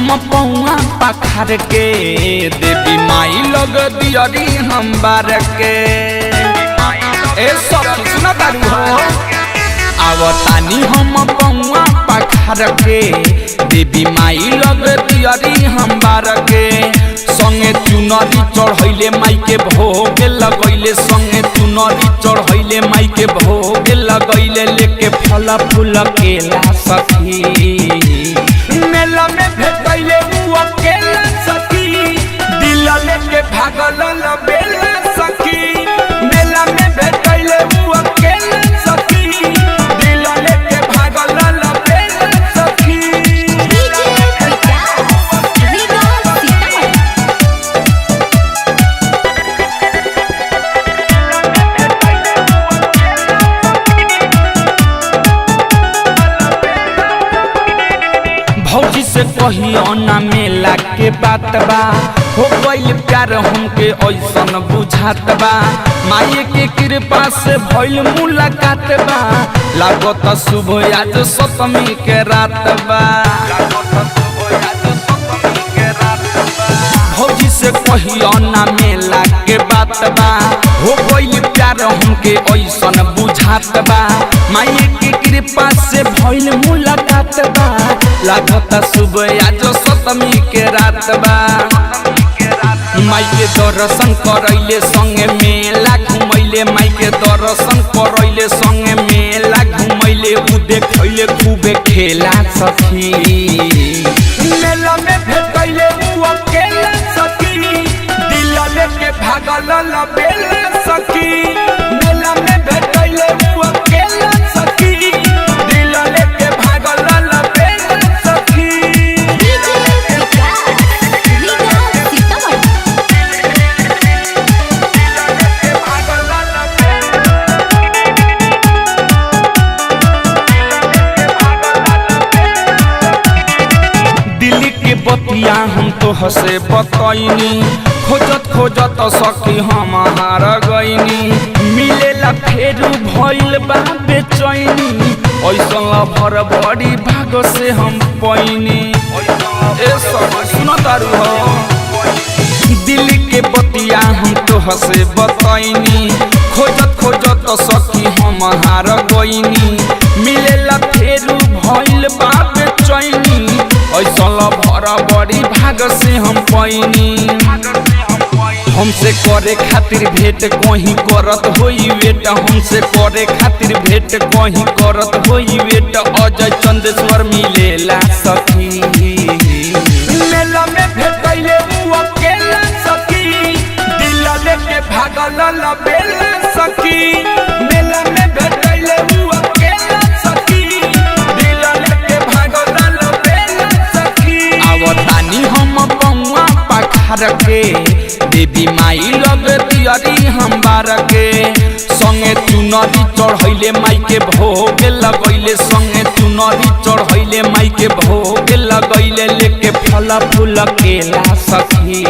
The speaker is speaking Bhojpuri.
हम पौआ पखार के देवी माई लग दियरी हम बार के ए सब सुना तारू हो आवतानी हम पौआ पखार के देवी माई लग दियरी हम बार के संगे चुनरी चढ़ैले माई के भोग लगैले संगे चुनरी चढ़ैले माई के भोग लगैले लेके फल फूल केला सखी मेला में भेटैले उ अकेला सखी दिल लेके भागल लबेला सखी मेला में भेटैले उ अकेला सखी दिल लेके भागल लबेला सखी भौजी से कहियो ना मेला के बात बा हो गइल प्यार हमके ऐसन बुझात बा माई के कृपा से भइल मुलाकात बा लागत शुभ आज सप्तमी के रात बा भौजी से कहियो ना मेला के बात बा हो गइल प्यार हमके ऐसन बुझात बा माई के कृपा से भइल मुलाकात बा लागत शुभ आज सप्तमी के रात बा माई के दर्शन करैले संगे मेला घुमैले माई के दर्शन करैले संगे मेला घुमैले उ देखैले खूबे खेला सखी मेला में भेटैले उ अकेला सखी दिल लेके भागल लबेला सखी मेला में भेटैले उ अकेला सखी दिल लेके भागल लबेला सखी दिल्ली के बतिया हम तो हसे बतैनी खोजत खोजत सखी हम हार गईनी मिलेला फेरू भइल बा बेचैनी ऐसन भर बड़ी भाग से हम पैनी ए सब सुन तारू हो दिल्ली के बतिया हम तो हसे बतैनी खोजत खोजत सखी हम हार गईनी मिलेला फेरू भइल बा बेचैनी ऐसन भर बड़ी भाग से हम पैनी हमसे करे खातिर भेंट कहीं करत होई वेट हमसे करे खातिर भेंट कहीं करत होई वेट अजय चंदेश्वर मिलेला सखी मेला में भेटैले उ अकेला सखी दिल लेके भागल लबेला सखी मेला में भेटैले उ अकेला सखी दिल लेके भागल लबेला सखी आवतानी हम पौआ पखार के देवी माई लग दियरी हम बार के संगे चुनरी चढ़ैले माई के भोग लगैले संगे चुनरी चढ़ैले माई के भोग लगैले लेके फल फूल केला सखी।